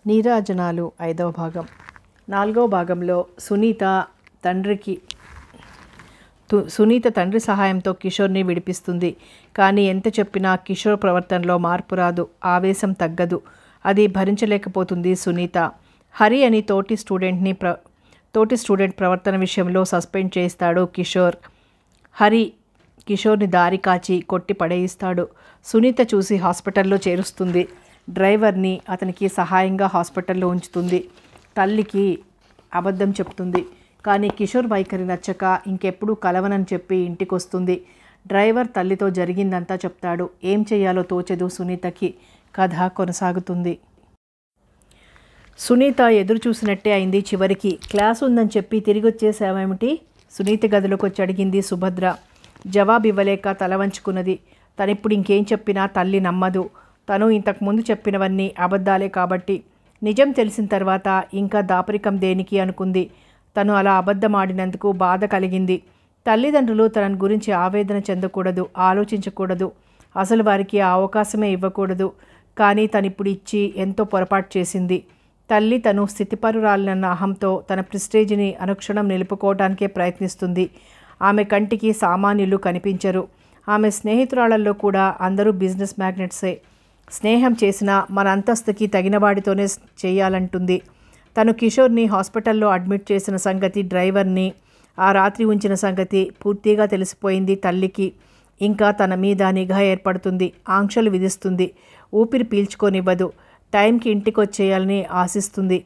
నీరాజనాలు 5వ భాగం. 4వ భాగంలో సునీత తండ్రి సహాయంతో కిషోర్ని విడిపిస్తుంది. కానీ ఎంత చెప్పినా కిషోర్ ప్రవర్తనలో మార్పు రాదు, ఆవేశం తగ్గదు. అది భరించలేకపోతుంది సునీత. హరి అని తోటి స్టూడెంట్ ప్రవర్తన విషయంలో సస్పెండ్ చేస్తాడు కిషోర్. హరి కిషోర్ని దారి కాచి కొట్టి పడేయిస్తాడు. సునీత చూసి హాస్పిటల్లో చేరుస్తుంది. డ్రైవర్ని అతనికి సహాయంగా హాస్పిటల్లో ఉంచుతుంది. తల్లికి అబద్ధం చెప్తుంది. కానీ కిషోర్ వైఖరి నచ్చక ఇంకెప్పుడు కలవనని చెప్పి ఇంటికి వస్తుంది. డ్రైవర్ తల్లితో జరిగిందంతా చెప్తాడు. ఏం చేయాలో తోచదు సునీతకి. కథ కొనసాగుతుంది. సునీత ఎదురు చూసినట్టే అయింది. చివరికి క్లాస్ ఉందని చెప్పి తిరిగి వచ్చేసావేమిటి? సునీత గదిలోకి వచ్చి అడిగింది సుభద్ర. జవాబు ఇవ్వలేక తల వంచుకున్నది. తనిప్పుడు ఇంకేం చెప్పినా తల్లి నమ్మదు. తను ఇంతకుముందు చెప్పినవన్నీ అబద్ధాలే కాబట్టి నిజం తెలిసిన తర్వాత ఇంకా దాపరికం దేనికి అనుకుంది. తను అలా అబద్ధం ఆడినందుకు బాధ కలిగింది. తల్లిదండ్రులు తన గురించి ఆవేదన చెందకూడదు, ఆలోచించకూడదు. అసలు వారికి ఆ అవకాశమే ఇవ్వకూడదు. కానీ తనిప్పుడు ఇచ్చి ఎంతో పొరపాటు చేసింది. తల్లి తను స్థితిపరురాలన్న అహంతో తన ప్రెస్టేజ్ని అనుక్షణం నిలుపుకోవడానికే ప్రయత్నిస్తుంది. ఆమె కంటికి సామాన్యులు కనిపించరు. ఆమె స్నేహితురాళ్లలో కూడా అందరూ బిజినెస్ మ్యాగ్నెట్సే. స్నేహం చేసినా మన అంతస్తుకి తగిన వాడితోనే చేయాలంటుంది. తను కిషోర్ని హాస్పిటల్లో అడ్మిట్ చేసిన సంగతి, డ్రైవర్ని ఆ రాత్రి ఉంచిన సంగతి పూర్తిగా తెలిసిపోయింది తల్లికి. ఇంకా తన మీద నిఘా ఏర్పడుతుంది, ఆంక్షలు విధిస్తుంది, ఊపిరి పీల్చుకోనివ్వదు. టైంకి ఇంటికి వచ్చేయాలని ఆశిస్తుంది.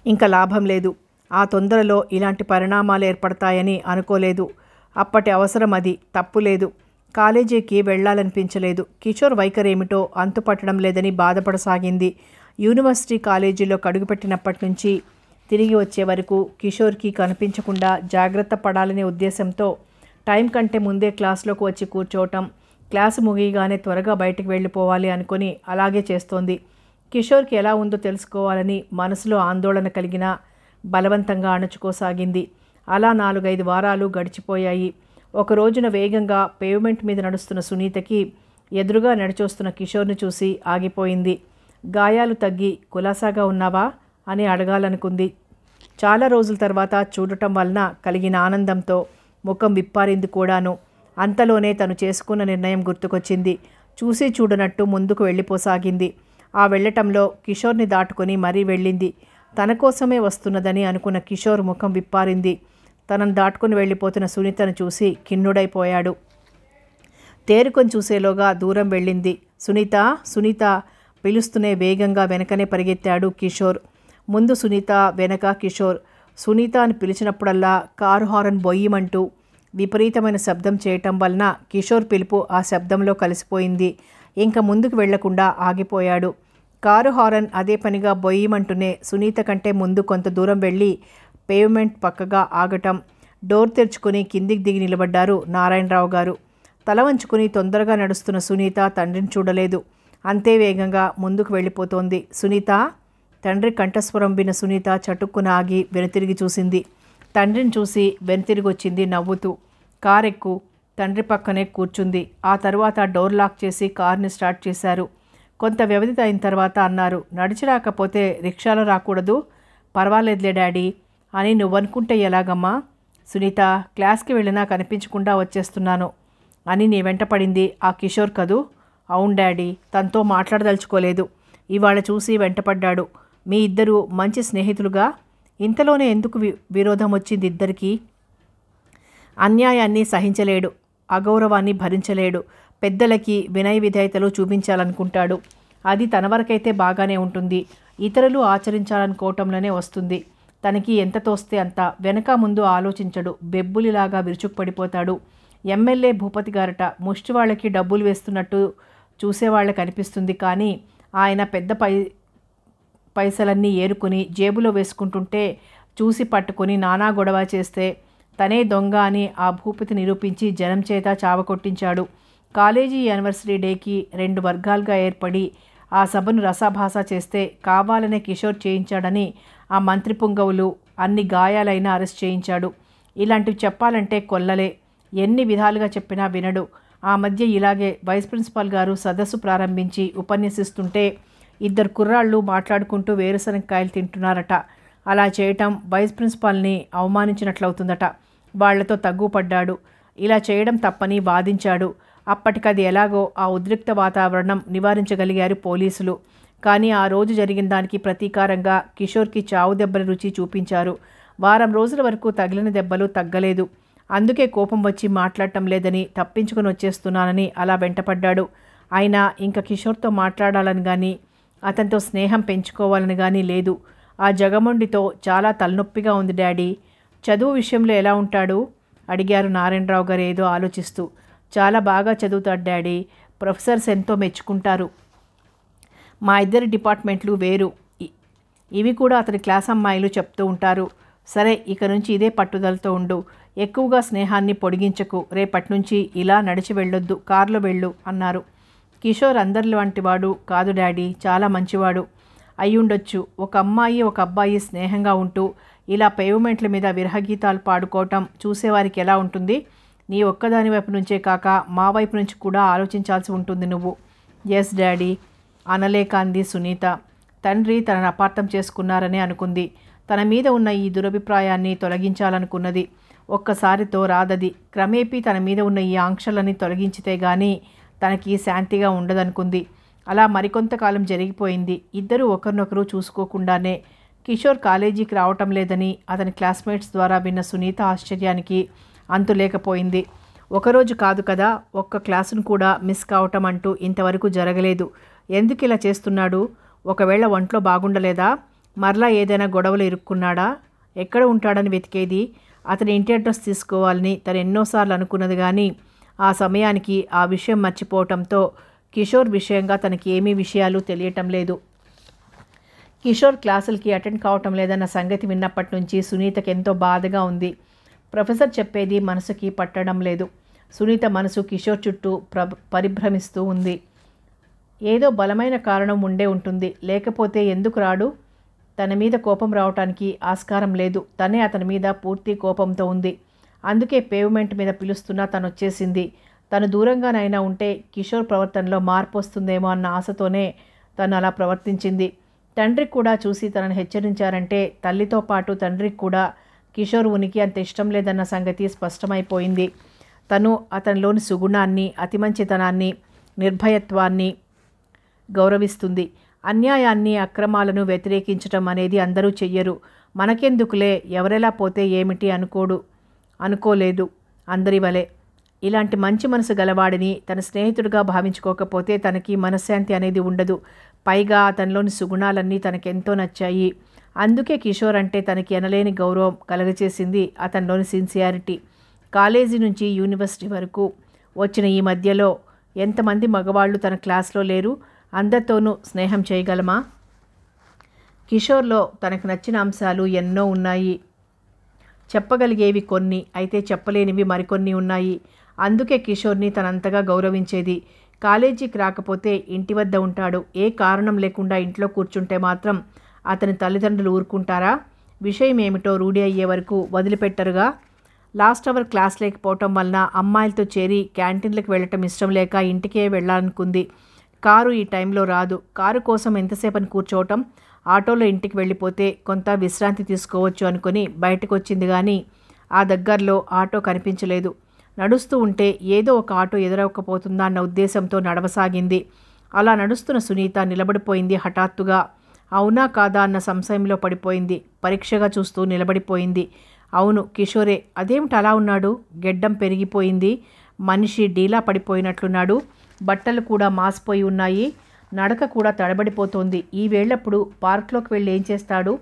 ఇంకా లాభం లేదు. ఆ తొందరలో ఇలాంటి పరిణామాలు ఏర్పడతాయని అనుకోలేదు. అప్పటి అవసరం అది, తప్పులేదు. కాలేజీకి వెళ్లాలనిపించలేదు. కిషోర్ వైఖరి ఏమిటో అంతుపట్టడం లేదని బాధపడసాగింది. యూనివర్సిటీ కాలేజీలో అడుగుపెట్టినప్పటి నుంచి తిరిగి వచ్చే వరకు కిషోర్కి కనిపించకుండా జాగ్రత్త పడాలనే ఉద్దేశంతో టైం కంటే ముందే క్లాస్లోకి వచ్చి కూర్చోవటం, క్లాసు ముగియగానే త్వరగా బయటికి వెళ్ళిపోవాలి అనుకుని అలాగే చేస్తోంది. కిషోర్కి ఎలా ఉందో తెలుసుకోవాలని మనసులో ఆందోళన కలిగినా బలవంతంగా అణుచుకోసాగింది. అలా 4-5 వారాలు గడిచిపోయాయి. ఒక రోజున వేగంగా పేవ్మెంట్ మీద నడుస్తున్న సునీతకి ఎదురుగా నడిచొస్తున్న కిషోర్ని చూసి ఆగిపోయింది. గాయాలు తగ్గి కులాసాగా ఉన్నావా అని అడగాలనుకుంది. చాలా రోజుల తర్వాత చూడటం వలన కలిగిన ఆనందంతో ముఖం విప్పారింది కూడాను. అంతలోనే తను చేసుకున్న నిర్ణయం గుర్తుకొచ్చింది. చూసి చూడనట్టు ముందుకు వెళ్ళిపోసాగింది. ఆ వెళ్ళటంలో కిషోర్ని దాటుకొని మరీ వెళ్ళింది. తన కోసమే వస్తున్నదని అనుకున్న కిషోర్ ముఖం విప్పారింది. తనను దాటుకుని వెళ్ళిపోతున్న సునీతను చూసి కిన్నుడైపోయాడు. తేరుకొని చూసేలోగా దూరం వెళ్ళింది. సునీత సునీత పిలుస్తూనే వేగంగా వెనకనే పరిగెత్తాడు కిషోర్. ముందు సునీత, వెనక కిషోర్. సునీత అని పిలిచినప్పుడల్లా కారు హారన్ బొయ్యమంటూ విపరీతమైన శబ్దం చేయటం వలన కిషోర్ పిలుపు ఆ శబ్దంలో కలిసిపోయింది. ఇంకా ముందుకు వెళ్లకుండా ఆగిపోయాడు. కారు హారన్ అదే పనిగా బొయ్యమంటూనే సునీత కంటే ముందు కొంత దూరం వెళ్ళి పేవ్మెంట్ పక్కగా ఆగటం. డోర్ తెరుచుకుని కిందికి దిగి నిలబడ్డారు నారాయణరావు గారు. తల వంచుకుని తొందరగా నడుస్తున్న సునీత తండ్రిని చూడలేదు. అంతే వేగంగా ముందుకు వెళ్ళిపోతోంది. సునీత! తండ్రి కంఠస్వరం విన్న సునీత చటుక్కున ఆగి వెనుతిరిగి చూసింది. తండ్రిని చూసి వెనుతిరిగి వచ్చింది నవ్వుతూ. కారెక్కు. తండ్రి పక్కనే కూర్చుంది. ఆ తర్వాత డోర్ లాక్ చేసి కార్ని స్టార్ట్ చేశారు. కొంత వ్యవధి అయిన తర్వాత అన్నారు, నడిచి రాకపోతే రిక్షాలో రాకూడదు? పర్వాలేదులే డాడీ అని నువ్వనుకుంటే ఎలాగమ్మా? సునీత, క్లాస్కి వెళ్ళినా కనిపించకుండా వచ్చేస్తున్నాను అని నీ వెంట పడింది ఆ కిషోర్ కదూ? అవును డాడీ, తనతో మాట్లాడదలుచుకోలేదు. ఇవాళ చూసి వెంటపడ్డాడు. మీ ఇద్దరు మంచి స్నేహితులుగా? ఇంతలోనే ఎందుకు విరోధం వచ్చింది ఇద్దరికీ? అన్యాయాన్ని సహించలేడు, అగౌరవాన్ని భరించలేడు. పెద్దలకి వినయ విధేయతలు చూపించాలనుకుంటాడు. అది తన వరకైతే బాగానే ఉంటుంది, ఇతరులు ఆచరించాలనుకోవటంలోనే వస్తుంది. తనకి ఎంత తోస్తే అంత, వెనక ముందు ఆలోచించడు. బెబ్బులిలాగా విరుచుకుపడిపోతాడు. ఎమ్మెల్యే భూపతి గారట, ముష్టి వాళ్ళకి డబ్బులు వేస్తున్నట్టు చూసేవాళ్ళకి అనిపిస్తుంది. కానీ ఆయన పెద్ద పైసలన్నీ ఏరుకుని జేబులో వేసుకుంటుంటే చూసి పట్టుకుని నానా గొడవ చేస్తే తనే దొంగ అని ఆ భూపతి నిరూపించి జనం చేత చావకొట్టించాడు. కాలేజీ యానివర్సరీ డేకి 2 వర్గాలుగా ఏర్పడి ఆ సభను రసాభాస చేస్తే కావాలనే కిషోర్ చేయించాడని ఆ మంత్రి పుంగవులు అన్ని గాయాలైనా అరెస్ట్ చేయించాడు. ఇలాంటివి చెప్పాలంటే కొల్లలే. ఎన్ని విధాలుగా చెప్పినా వినడు. ఆ మధ్య ఇలాగే వైస్ ప్రిన్సిపాల్ గారు సదస్సు ప్రారంభించి ఉపన్యసిస్తుంటే ఇద్దరు కుర్రాళ్ళు మాట్లాడుకుంటూ వేరుశనగకాయలు తింటున్నారట. అలా చేయటం వైస్ ప్రిన్సిపాల్ని అవమానించినట్లవుతుందట. వాళ్లతో తగ్గుపడ్డాడు. ఇలా చేయడం తప్పని వాదించాడు. అప్పటికది ఎలాగో ఆ ఉద్రిక్త వాతావరణం నివారించగలిగారు పోలీసులు. కానీ ఆ రోజు జరిగిన దానికి ప్రతీకారంగా కిషోర్కి చావు దెబ్బల రుచి చూపించారు. వారం రోజుల వరకు తగిలిన దెబ్బలు తగ్గలేదు. అందుకే కోపం వచ్చి మాట్లాడటం లేదని, తప్పించుకొని వచ్చేస్తున్నానని అలా వెంటపడ్డాడు. అయినా ఇంకా కిషోర్తో మాట్లాడాలని కానీ అతనితో స్నేహం పెంచుకోవాలని కానీ లేదు. ఆ జగమొండితో చాలా తలనొప్పిగా ఉంది డాడీ. చదువు విషయంలో ఎలా ఉంటాడు అడిగారు నారాయణరావు గారు ఏదో ఆలోచిస్తూ. చాలా బాగా చదువుతాడు డాడీ. ప్రొఫెసర్స్ ఎంతో మెచ్చుకుంటారు. మా ఇద్దరి డిపార్ట్మెంట్లు వేరు. ఇవి కూడా అతని క్లాస్ అమ్మాయిలు చెప్తూ ఉంటారు. సరే, ఇక నుంచి ఇదే పట్టుదలతో ఉండు. ఎక్కువగా స్నేహాన్ని పొడిగించకు. రేపటి నుంచి ఇలా నడిచి వెళ్ళొద్దు, కారులో వెళ్ళు అన్నారు. కిషోర్ అందరి వంటి వాడు కాదు డాడీ. చాలా మంచివాడు. అయ్యుండొచ్చు. ఒక అమ్మాయి ఒక అబ్బాయి స్నేహంగా ఉంటూ ఇలా పేవ్మెంట్ల మీద విరహగీతాలు పాడుకోవటం చూసేవారికి ఎలా ఉంటుంది? నీ ఒక్కదాని వైపు నుంచే కాక మా వైపు నుంచి కూడా ఆలోచించాల్సి ఉంటుంది నువ్వు. ఎస్ డాడీ అనలేక అంది సునీత. తండ్రి తనను అపార్థం చేసుకున్నారనే అనుకుంది. తన మీద ఉన్న ఈ దురభిప్రాయాన్ని తొలగించాలనుకున్నది. ఒక్కసారితో రాదది. క్రమేపీ తన మీద ఉన్న ఈ ఆంక్షలని తొలగించితే గానీ తనకి శాంతిగా ఉండదనుకుంది. అలా మరికొంతకాలం జరిగిపోయింది. ఇద్దరూ ఒకరినొకరు చూసుకోకుండానే. కిషోర్ కాలేజీకి రావటం లేదని అతని క్లాస్మేట్స్ ద్వారా విన్న సునీత ఆశ్చర్యానికి అంతులేకపోయింది. ఒకరోజు కాదు కదా, ఒక్క క్లాసును కూడా మిస్ కావటం అంటూ ఇంతవరకు జరగలేదు. ఎందుకు ఇలా చేస్తున్నాడు? ఒకవేళ ఒంట్లో బాగుండలేదా? మరలా ఏదైనా గొడవలు ఇరుక్కున్నాడా? ఎక్కడ ఉంటాడని వెతికేది. అతని ఇంటి అడ్రస్ తీసుకోవాలని తను ఎన్నోసార్లు అనుకున్నది. కానీ ఆ సమయానికి ఆ విషయం మర్చిపోవటంతో కిషోర్ విషయంగా తనకి ఏమీ విషయాలు తెలియటం లేదు. కిషోర్ క్లాసులకి అటెండ్ కావటం లేదన్న సంగతి విన్నప్పటి నుంచి సునీతకి ఎంతో బాధగా ఉంది. ప్రొఫెసర్ చెప్పేది మనసుకి పట్టడం లేదు. సునీత మనసు కిషోర్ చుట్టూ పరిభ్రమిస్తూ ఉంది. ఏదో బలమైన కారణం ఉండే ఉంటుంది. లేకపోతే ఎందుకు రాడు? తన మీద కోపం రావటానికి ఆస్కారం లేదు. తనే అతని మీద పూర్తి కోపంతో ఉంది. అందుకే పేవ్మెంట్ మీద పిలుస్తున్నా తను వచ్చేసింది. తను దూరంగానైనా ఉంటే కిషోర్ ప్రవర్తనలో మార్పు వస్తుందేమో అన్న ఆశతోనే తను అలా ప్రవర్తించింది. తండ్రికి కూడా చూసి తనను హెచ్చరించారంటే తల్లితో పాటు తండ్రికి కూడా కిషోర్ ఉనికి అంత ఇష్టం లేదన్న సంగతి స్పష్టమైపోయింది. తను అతనిలోని సుగుణాన్ని, అతి మంచితనాన్ని, నిర్భయత్వాన్ని గౌరవిస్తుంది. అన్యాయాన్ని, అక్రమాలను వ్యతిరేకించటం అనేది అందరూ చెయ్యరు. మనకెందుకులే, ఎవరెలా పోతే ఏమిటి అనుకోలేదు అందరి వలె. ఇలాంటి మంచి మనసు గలవాడిని తన స్నేహితుడిగా భావించుకోకపోతే తనకి మనశ్శాంతి అనేది ఉండదు. పైగా అతనిలోని సుగుణాలన్నీ తనకెంతో నచ్చాయి. అందుకే కిషోర్ అంటే తనకి ఎనలేని గౌరవం కలగచేసింది అతనిలోని సిన్సియారిటీ. కాలేజీ నుంచి యూనివర్సిటీ వరకు వచ్చిన ఈ మధ్యలో ఎంతమంది మగవాళ్ళు తన క్లాస్లో లేరు? అందరితోనూ స్నేహం చేయగలమా? కిషోర్లో తనకు నచ్చిన అంశాలు ఎన్నో ఉన్నాయి. చెప్పగలిగేవి కొన్ని, అయితే చెప్పలేనివి మరికొన్ని ఉన్నాయి. అందుకే కిషోర్ని తనంతగా గౌరవించేది. కాలేజీకి రాకపోతే ఇంటి వద్ద ఉంటాడు. ఏ కారణం లేకుండా ఇంట్లో కూర్చుంటే మాత్రం అతని తల్లిదండ్రులు ఊరుకుంటారా? విషయం ఏమిటో రూఢి అయ్యే వరకు వదిలిపెట్టరుగా. లాస్ట్ అవర్ క్లాస్ లేకపోవటం వలన అమ్మాయిలతో చేరి క్యాంటీన్లకు వెళ్ళటం ఇష్టం లేక ఇంటికే వెళ్ళాలనుకుంది. కారు ఈ టైంలో రాదు. కారు కోసం ఎంతసేపని కూర్చోవటం? ఆటోలో ఇంటికి వెళ్ళిపోతే కొంత విశ్రాంతి తీసుకోవచ్చు అనుకుని బయటకు వచ్చింది. కానీ ఆ దగ్గరలో ఆటో కనిపించలేదు. నడుస్తూ ఉంటే ఏదో ఒక ఆటో ఎదురవకపోతుందా అన్న ఉద్దేశంతో నడవసాగింది. అలా నడుస్తున్న సునీత నిలబడిపోయింది హఠాత్తుగా. అవునా కాదా అన్న సంశయంలో పడిపోయింది. పరీక్షగా చూస్తూ నిలబడిపోయింది. అవును, కిషోరే. అదేమిటి అలా ఉన్నాడు? గెడ్డం పెరిగిపోయింది. మనిషి డీలా పడిపోయినట్లున్నాడు. బట్టలు కూడా మాసిపోయి ఉన్నాయి. నడక కూడా తడబడిపోతోంది. ఈ వేళప్పుడు పార్క్లోకి వెళ్ళి ఏం చేస్తాడు?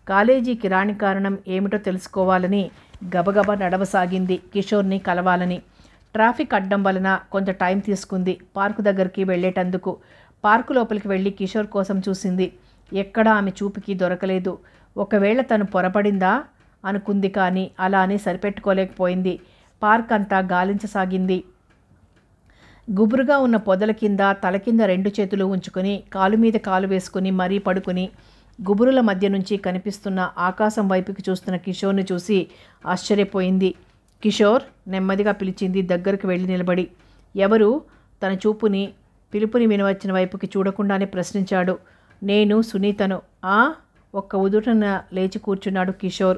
కాలేజీకి రాని కారణం ఏమిటో తెలుసుకోవాలని గబగబా నడవసాగింది కిషోర్ని కలవాలని. ట్రాఫిక్ అడ్డం వలన కొంత టైం తీసుకుంది పార్కు దగ్గరికి వెళ్ళేటందుకు. పార్కు లోపలికి వెళ్ళి కిషోర్ కోసం చూసింది. ఎక్కడా ఆమె చూపుకి దొరకలేదు. ఒకవేళ తను పొరపడిందా అనుకుంది. కానీ అలా అని సరిపెట్టుకోలేకపోయింది. పార్క్ అంతా గాలించసాగింది. గుబురుగా ఉన్న పొదల కింద తల కింద 2 చేతులు ఉంచుకొని కాలు మీద కాలు వేసుకుని మరీ పడుకుని గుబురుల మధ్య నుంచి కనిపిస్తున్న ఆకాశం వైపుకి చూస్తున్న కిషోర్ని చూసి ఆశ్చర్యపోయింది. కిషోర్ నెమ్మదిగా పిలిచింది దగ్గరకు వెళ్ళి నిలబడి. ఎవరు? తన పిలుపుని వినవచ్చిన వైపుకి చూడకుండానే ప్రశ్నించాడు. నేను సునీతను. ఆ? ఒక్క ఉదుటన లేచి కూర్చున్నాడు కిషోర్.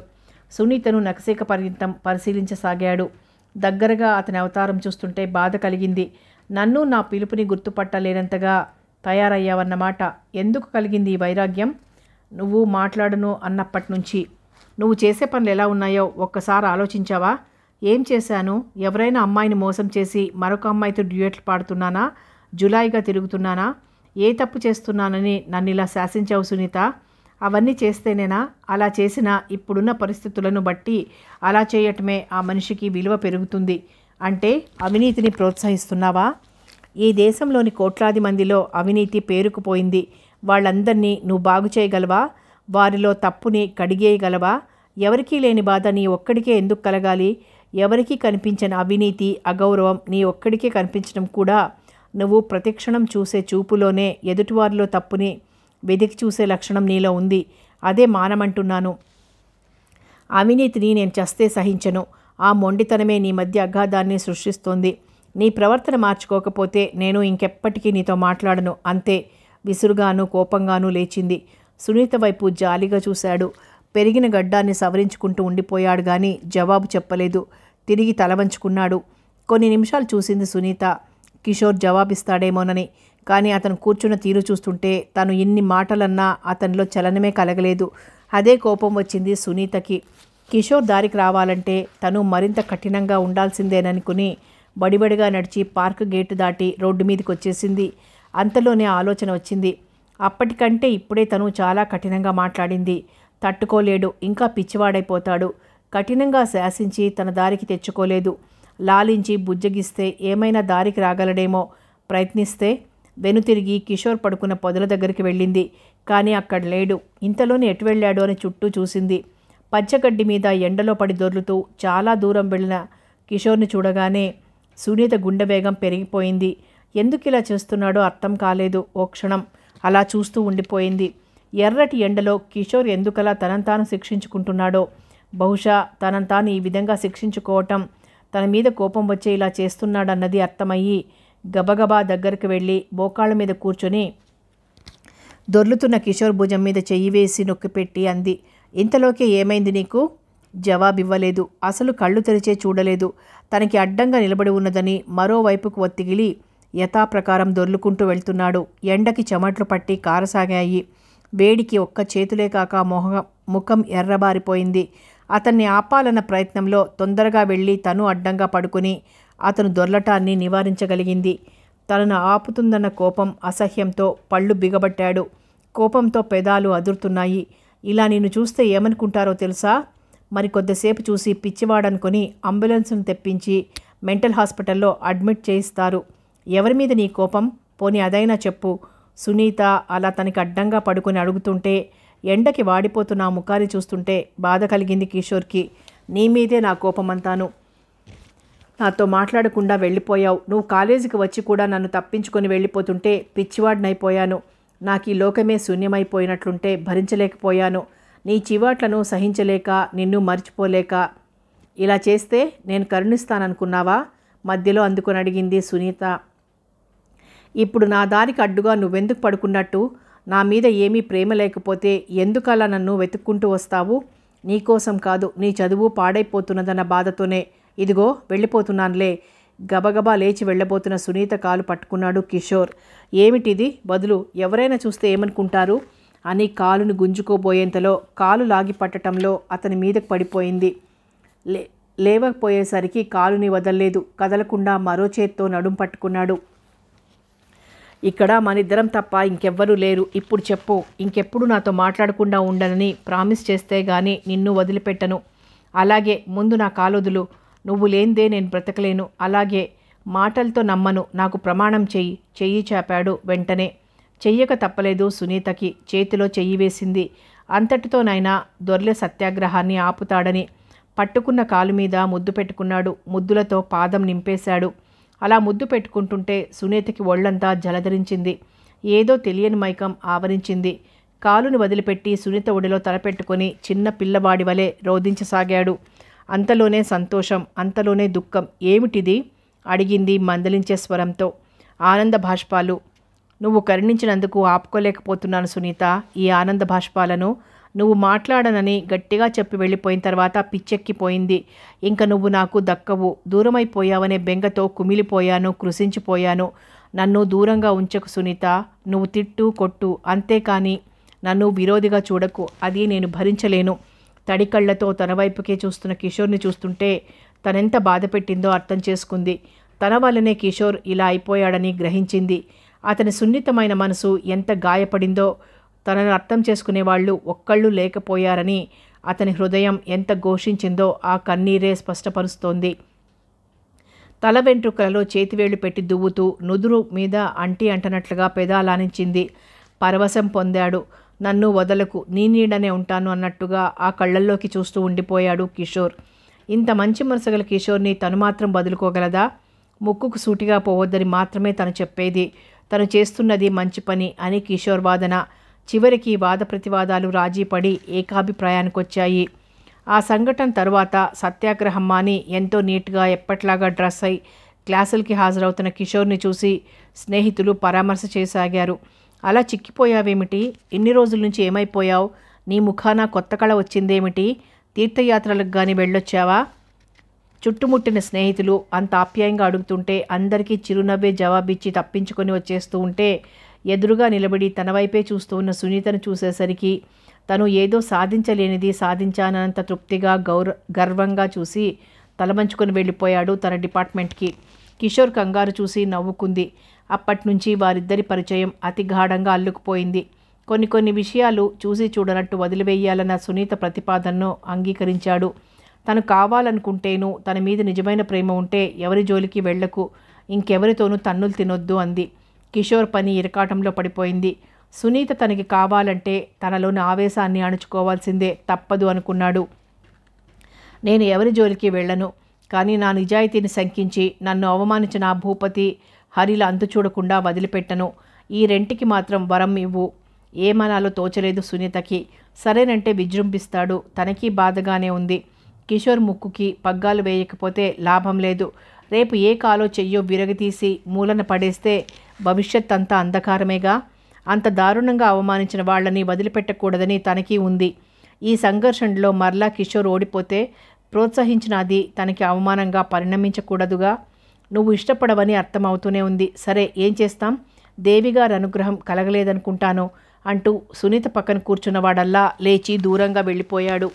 సునీతను నకసిక పర్యంతం పరిశీలించసాగాడు. దగ్గరగా అతని అవతారం చూస్తుంటే బాధ కలిగింది. నన్ను నా పిలుపుని గుర్తుపట్టలేనంతగా తయారయ్యావన్నమాట. ఎందుకు కలిగింది ఈ వైరాగ్యం? నువ్వు మాట్లాడను అన్నప్పటి నుంచి. నువ్వు చేసే పనులు ఎలా ఉన్నాయో ఒక్కసారి ఆలోచించావా? ఏం చేశాను? ఎవరైనా అమ్మాయిని మోసం చేసి మరొక అమ్మాయితో డ్యూయెట్లు పాడుతున్నానా? జులాయిగా తిరుగుతున్నానా? ఏ తప్పు చేస్తున్నానని నన్ను ఇలా శాసించావు సునీత? అవన్నీ చేస్తేనేనా? అలా చేసినా ఇప్పుడున్న పరిస్థితులను బట్టి అలా చేయటమే ఆ మనిషికి విలువ పెరుగుతుంది. అంటే అవినీతిని ప్రోత్సహిస్తున్నావా? ఈ దేశంలోని కోట్లాది మందిలో అవినీతి పేరుకుపోయింది. వాళ్ళందరినీ నువ్వు బాగు చేయగలవా? వారిలో తప్పుని కడిగేయగలవా? ఎవరికీ లేని బాధ నీ ఒక్కడికే ఎందుకు కలగాలి? ఎవరికీ కనిపించని అవినీతి, అగౌరవం నీ ఒక్కడికే కనిపించడం కూడా నువ్వు ప్రతిక్షణం చూసే చూపులోనే ఎదుటివారిలో తప్పుని వెదికి చూసే లక్షణం నీలో ఉంది. అదే మానమంటున్నాను. అవినీతిని నేను చస్తే సహించను. ఆ మొండితనమే నీ మధ్య అగాధాన్ని సృష్టిస్తోంది. నీ ప్రవర్తన మార్చుకోకపోతే నేను ఇంకెప్పటికీ నీతో మాట్లాడను. అంతే. విసురుగాను కోపంగానూ లేచింది. సునీత వైపు జాలిగా చూశాడు. పెరిగిన గడ్డాన్ని సవరించుకుంటూ ఉండిపోయాడు గాని జవాబు చెప్పలేదు. తిరిగి తలవంచుకున్నాడు. కొన్ని నిమిషాలు చూసింది సునీత, కిషోర్ జవాబిస్తాడేమోనని. కానీ అతను కూర్చున్న తీరు చూస్తుంటే తను ఇన్ని మాటలన్నా అతనిలో చలనమే కలగలేదు. అదే కోపం వచ్చింది సునీతకి. కిషోర్ దారికి రావాలంటే తను మరింత కఠినంగా ఉండాల్సిందేననుకుని బడిబడిగా నడిచి పార్క్ గేటు దాటి రోడ్డు మీదకి వచ్చేసింది. అంతలోనే ఆలోచన వచ్చింది. అప్పటికంటే ఇప్పుడే తను చాలా కఠినంగా మాట్లాడింది. తట్టుకోలేడు, ఇంకా పిచ్చివాడైపోతాడు. కఠినంగా శాసించి తన దారికి తెచ్చుకోలేదు. లాలించి బుజ్జగిస్తే ఏమైనా దారికి రాగలడేమో. ప్రయత్నిస్తే వెనుతిరిగి కిషోర్ పడుకున్న పొదల దగ్గరికి వెళ్ళింది. కానీ అక్కడ లేడు. ఇంతలోనే ఎటు వెళ్ళాడు అని చుట్టూ చూసింది. పచ్చగడ్డి మీద ఎండలో పడి దొర్లుతూ చాలా దూరం వెళ్ళిన కిషోర్ని చూడగానే సునీత గుండె వేగం పెరిగిపోయింది. ఎందుకు ఇలా చేస్తున్నాడో అర్థం కాలేదు. ఓ క్షణం అలా చూస్తూ ఉండిపోయింది. ఎర్రటి ఎండలో కిషోర్ ఎందుకలా తనంతాను శిక్షించుకుంటున్నాడో. బహుశా తనంతాను ఈ విధంగా శిక్షించుకోవటం తన మీద కోపం వచ్చే ఇలా చేస్తున్నాడన్నది అర్థమయ్యి గబగబా దగ్గరికి వెళ్ళి మోకాళ్ళ మీద కూర్చొని దొర్లుతున్న కిషోర్ భుజం మీద చెయ్యి వేసి నొక్కిపెట్టి అంది, ఇంతలోకే ఏమైంది నీకు? జవాబివ్వలేదు. అసలు కళ్ళు తెరిచే చూడలేదు. తనకి అడ్డంగా నిలబడి ఉన్నదని మరోవైపుకు ఒత్తిగిలి యథాప్రకారం దొర్లుకుంటూ వెళ్తున్నాడు. ఎండకి చెమట్లు పట్టి కారసాగాయి. వేడికి ఒక్క చేతులే కాక ముఖం ఎర్రబారిపోయింది. అతన్ని ఆపాలన్న ప్రయత్నంలో తొందరగా వెళ్ళి తను అడ్డంగా పడుకుని అతను దొర్లటాన్ని నివారించగలిగింది. తనను ఆపుతుందన్న కోపం, అసహ్యంతో పళ్ళు బిగబట్టాడు. కోపంతో పెదాలు అదురుతున్నాయి. ఇలా నిన్ను చూస్తే ఏమనుకుంటారో తెలుసా? మరి కొద్దిసేపు చూసి పిచ్చివాడనుకొని అంబులెన్స్ను తెప్పించి మెంటల్ హాస్పిటల్లో అడ్మిట్ చేయిస్తారు. ఎవరి మీద నీ కోపం? పోనీ అదైనా చెప్పు. సునీత అలా తనకి అడ్డంగా పడుకొని అడుగుతుంటే ఎండకి వాడిపోతున్న ఆ ముఖాన్ని చూస్తుంటే బాధ కలిగింది కిషోర్కి. నీ మీదే నా కోపమంతాను. నాతో మాట్లాడకుండా వెళ్ళిపోయావు. నువ్వు కాలేజీకి వచ్చి కూడా నన్ను తప్పించుకొని వెళ్ళిపోతుంటే పిచ్చివాడినైపోయాను. నాకు ఈ లోకమే శూన్యమైపోయినట్లుంటే భరించలేకపోయాను. నీ చివాట్లను సహించలేక, నిన్ను మర్చిపోలేక. ఇలా చేస్తే నేను కరుణిస్తాననుకున్నావా? మధ్యలో అందుకొని అడిగింది సునీత. ఇప్పుడు నా దారికి అడ్డుగా నువ్వెందుకు పడుకున్నట్టు? నా మీద ఏమీ ప్రేమ లేకపోతే ఎందుకలా నన్ను వెతుక్కుంటూ వస్తావు? నీకోసం కాదు, నీ చదువు పాడైపోతున్నదన్న బాధతోనే. ఇదిగో వెళ్ళిపోతున్నానులే. గబగబా లేచి వెళ్ళబోతున్న సునీత కాలు పట్టుకున్నాడు కిషోర్. ఏమిటిది? బదులు ఎవరైనా చూస్తే ఏమనుకుంటారు అని కాలును గుంజుకోబోయేంతలో కాలు లాగి పట్టడంలో అతని మీదకు పడిపోయింది. లేవకపోయేసరికి కాలుని వదల్లేదు. కదలకుండా మరో చేత్తో నడుం పట్టుకున్నాడు. ఇక్కడ మనిద్దరం తప్ప ఇంకెవ్వరూ లేరు. ఇప్పుడు చెప్పు, ఇంకెప్పుడు నాతో మాట్లాడకుండా ఉండనని ప్రామిస్ చేస్తే గానీ నిన్ను వదిలిపెట్టను. అలాగే, ముందు నా కాలొదులు. నువ్వు లేందే నేను బ్రతకలేను. అలాగే, మాటలతో నమ్మను. నాకు ప్రమాణం చెయ్యి. చెయ్యి చాపాడు వెంటనే. చెయ్యక తప్పలేదు సునీతకి. చేతిలో చెయ్యి వేసింది. అంతటితోనైనా దొర్లె సత్యాగ్రహాన్ని ఆపుతాడని. పట్టుకున్న కాలు మీద ముద్దు పెట్టుకున్నాడు. ముద్దులతో పాదం నింపేశాడు. అలా ముద్దు పెట్టుకుంటుంటే సునీతకి ఒళ్ళంతా జలధరించింది. ఏదో తెలియని మైకం ఆవరించింది. కాలుని వదిలిపెట్టి సునీత ఒడిలో తలపెట్టుకొని చిన్న పిల్లవాడి వలె రోధించసాగాడు. అంతలోనే సంతోషం, అంతలోనే దుఃఖం. ఏమిటిది? అడిగింది మందలించే స్వరంతో. ఆనంద భాష్పాలు. నువ్వు కరుణించినందుకు ఆపుకోలేకపోతున్నాను సునీత ఈ ఆనంద బాష్పాలను. నువ్వు మాట్లాడనని గట్టిగా చెప్పి వెళ్ళిపోయిన తర్వాత పిచ్చెక్కిపోయింది. ఇంక నువ్వు నాకు దక్కవు, దూరమైపోయావనే బెంగతో కుమిలిపోయాను, కృశించిపోయాను. నన్ను దూరంగా ఉంచకు సునీత. నువ్వు తిట్టు కొట్టు, అంతేకాని నన్ను విరోధిగా చూడకు, అది నేను భరించలేను. తడి కళ్ళతో తన వైపుకే చూస్తున్న కిషోర్ని చూస్తుంటే తనెంత బాధ పెట్టిందో అర్థం చేసుకుంది. తన వల్లనే కిషోర్ ఇలా అయిపోయాడని గ్రహించింది. అతని సున్నితమైన మనసు ఎంత గాయపడిందో, తనను అర్థం చేసుకునేవాళ్ళు ఒక్కళ్ళు లేకపోయారని అతని హృదయం ఎంత ఘోషించిందో ఆ కన్నీరే స్పష్టపరుస్తోంది. తల వెంట్రుకలలో చేతివేళ్లు పెట్టి దువ్వుతూ నుదురు మీద అంటనట్లుగా పెదాలానించింది. పరవశం పొందాడు. నన్ను వదలకు, నీ నీడనే ఉంటాను అన్నట్టుగా ఆ కళ్ళల్లోకి చూస్తూ ఉండిపోయాడు కిషోర్. ఇంత మంచి మనసు గల కిషోర్ని తను మాత్రం వదులుకోగలదా? ముక్కుకు సూటిగా పోవద్దని మాత్రమే తను చెప్పేది. తను చేస్తున్నది మంచి పని అని కిషోర్ వాదన. చివరికి వాద ప్రతివాదాలు రాజీపడి ఏకాభిప్రాయానికొచ్చాయి. ఆ సంఘటన తరువాత సత్యాగ్రహం మాని ఎంతో నీట్గా ఎప్పట్లాగా డ్రెస్ అయి క్లాసులకి హాజరవుతున్న కిషోర్ని చూసి స్నేహితులు పరామర్శ చేయసాగారు. అలా చిక్కిపోయావేమిటి? ఇన్ని రోజుల నుంచి ఏమైపోయావు? నీ ముఖాన కొత్త కళ వచ్చిందేమిటి? తీర్థయాత్రలకు కానీ వెళ్ళొచ్చావా? చుట్టుముట్టిన స్నేహితులు అంత ఆప్యాయంగా అడుగుతుంటే అందరికీ చిరునవ్వే జవాబిచ్చి తప్పించుకొని వచ్చేస్తూ ఉంటే ఎదురుగా నిలబడి తన వైపే చూస్తూ ఉన్న సునీతను చూసేసరికి తను ఏదో సాధించలేనిది సాధించానంత తృప్తిగా గర్వంగా చూసి తలవంచుకొని వెళ్ళిపోయాడు తన డిపార్ట్మెంట్కి. కిషోర్ కంగారు చూసి నవ్వుకుంది. అప్పట్నుంచి వారిద్దరి పరిచయం అతి గాఢంగా అల్లుకుపోయింది. కొన్ని విషయాలు చూసి చూడనట్టు వదిలివేయాలన్న సునీత ప్రతిపాదనను అంగీకరించాడు. తను కావాలనుకుంటేను, తన మీద నిజమైన ప్రేమ ఉంటే ఎవరి జోలికి వెళ్లకు, ఇంకెవరితోనూ తన్నులు తినొద్దు అంది. కిషోర్ పని ఇరకాటంలో పడిపోయింది. సునీత తనకి కావాలంటే తనలోని ఆవేశాన్ని అణుచుకోవాల్సిందే, తప్పదు అనుకున్నాడు. నేను ఎవరి జోలికి వెళ్ళను, కానీ నా నిజాయితీని శంకించి నన్ను అవమానించిన ఆ భూపతి హరిల అంతు చూడకుండా వదిలిపెట్టను. ఈ రెంటికి మాత్రం వరం ఇవ్వు. ఏమనాలో తోచలేదు సునీతకి. సరేనంటే విజృంభిస్తాడు. తనకి బాధగానే ఉంది. కిషోర్ ముక్కుకి పగ్గాలు వేయకపోతే లాభం లేదు. రేపు ఏ కాలో చెయ్యో విరగతీసి మూలన పడేస్తే భవిష్యత్ అంతా అంధకారమేగా. అంత దారుణంగా అవమానించిన వాళ్ళని వదిలిపెట్టకూడదని తనకి ఉంది. ఈ సంఘర్షణలో మరలా కిషోర్ ఓడిపోతే ప్రోత్సహించిన అది తనకి అవమానంగా పరిణమించకూడదుగా. నువ్వు ఇష్టపడవని అర్థమవుతూనే ఉంది. సరే, ఏం చేస్తాం? దేవిగారి అనుగ్రహం కలగలేదనుకుంటాను అంటూ సునీత పక్కన కూర్చున్నవాడల్లా లేచి దూరంగా వెళ్ళిపోయాడు.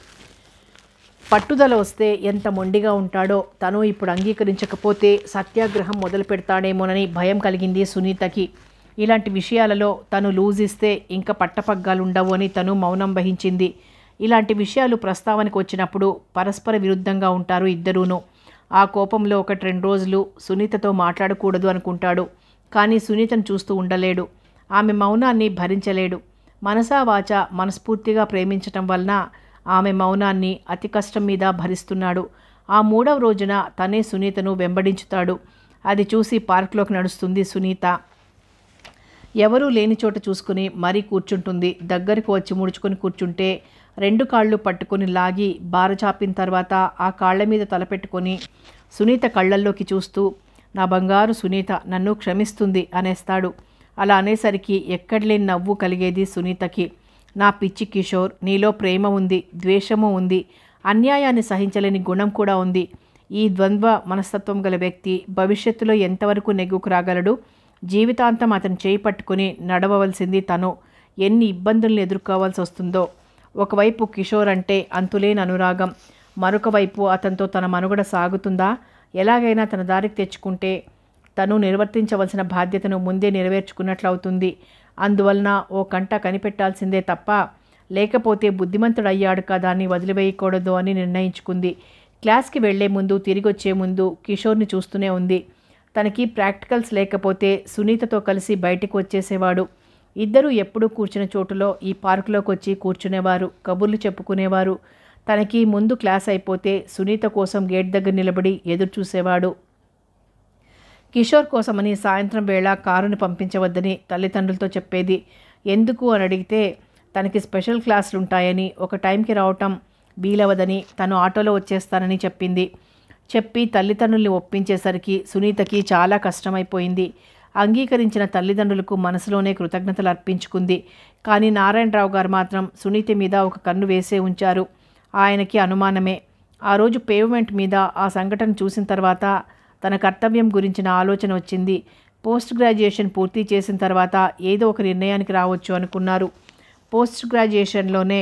పట్టుదల వస్తే ఎంత మొండిగా ఉంటాడో. తను ఇప్పుడు అంగీకరించకపోతే సత్యాగ్రహం మొదలు పెడతాడేమోనని భయం కలిగింది సునీతకి. ఇలాంటి విషయాలలో తను లూజిస్తే ఇంకా పట్టపగ్గాలుండవు అని తను మౌనం వహించింది. ఇలాంటి విషయాలు ప్రస్తావనకు వచ్చినప్పుడు పరస్పర విరుద్ధంగా ఉంటారు ఇద్దరూను. ఆ కోపంలో 1-2 రోజులు సునీతతో మాట్లాడకూడదు అనుకుంటాడు. కానీ సునీతను చూస్తూ ఉండలేడు. ఆమె మౌనాన్ని భరించలేడు. మనసా వాచ మనస్ఫూర్తిగా ప్రేమించటం వలన ఆమె మౌనాన్ని అతి కష్టం మీద భరిస్తున్నాడు. ఆ 3వ రోజున తనే సునీతను వెంబడించుతాడు. అది చూసి పార్క్లోకి నడుస్తుంది సునీత. ఎవరూ లేని చోట చూసుకుని మరీ కూర్చుంటుంది. దగ్గరకు వచ్చి ముడుచుకొని కూర్చుంటే 2 కాళ్ళు పట్టుకొని లాగి బారచాపిన తర్వాత ఆ కాళ్ల మీద తలపెట్టుకొని సునీత కళ్ళల్లోకి చూస్తూ, నా బంగారు సునీత నన్ను క్షమిస్తుంది అనేస్తాడు. అలా అనేసరికి ఎక్కడలేని నవ్వు కలిగేది సునీతకి. నా పిచ్చి కిషోర్, నీలో ప్రేమ ఉంది, ద్వేషము ఉంది, అన్యాయాన్ని సహించలేని గుణం కూడా ఉంది. ఈ ద్వంద్వ మనస్తత్వం గల వ్యక్తి భవిష్యత్తులో ఎంతవరకు నెగ్గుకు రాగలడు? జీవితాంతం అతను చేయి పట్టుకుని నడవవలసింది తను. ఎన్ని ఇబ్బందులను ఎదుర్కోవాల్సి వస్తుందో. ఒకవైపు కిషోర్ అంటే అంతులేని అనురాగం, మరొక వైపు అతనితో తన మనుగడ సాగుతుందా? ఎలాగైనా తన దారికి తెచ్చుకుంటే తను నిర్వర్తించవలసిన బాధ్యతను ముందే నెరవేర్చుకున్నట్లవుతుంది. అందువలన ఓ కంట కనిపెట్టాల్సిందే తప్ప, లేకపోతే బుద్ధిమంతుడయ్యాడు కదా అని వదిలివేయకూడదు అని నిర్ణయించుకుంది. క్లాస్కి వెళ్లే ముందు, తిరిగి వచ్చే ముందు కిషోర్ని చూస్తూనే ఉంది. తనకి ప్రాక్టికల్స్ లేకపోతే సునీతతో కలిసి బయటికి వచ్చేసేవాడు. ఇద్దరూ ఎప్పుడూ కూర్చున్న చోటులో ఈ పార్కులోకి వచ్చి కూర్చునేవారు, కబుర్లు చెప్పుకునేవారు. తనకి ముందు క్లాస్ అయిపోతే సునీత కోసం గేట్ దగ్గర నిలబడి ఎదురు చూసేవాడు. కిషోర్ కోసమని సాయంత్రం వేళ కారుని పంపించవద్దని తల్లిదండ్రులతో చెప్పేది. ఎందుకు అని అడిగితే తనకి స్పెషల్ క్లాసులు ఉంటాయని, ఒక టైంకి రావటం వీలవదని, తను ఆటోలో వచ్చేస్తానని చెప్పింది. చెప్పి తల్లిదండ్రుల్ని ఒప్పించేసరికి సునీతకి చాలా కష్టమైపోయింది. అంగీకరించిన తల్లిదండ్రులకు మనసులోనే కృతజ్ఞతలు అర్పించుకుంది. కానీ నారాయణరావు గారు మాత్రం సునీత మీద ఒక కన్ను వేసే ఉంచారు. ఆయనకి అనుమానమే. ఆ రోజు పేవ్మెంట్ మీద ఆ సంఘటన చూసిన తర్వాత తన కర్తవ్యం గురించిన ఆలోచన వచ్చింది. పోస్ట్ గ్రాడ్యుయేషన్ పూర్తి చేసిన తర్వాత ఏదో ఒక నిర్ణయానికి రావచ్చు అనుకున్నారు. పోస్ట్ గ్రాడ్యుయేషన్లోనే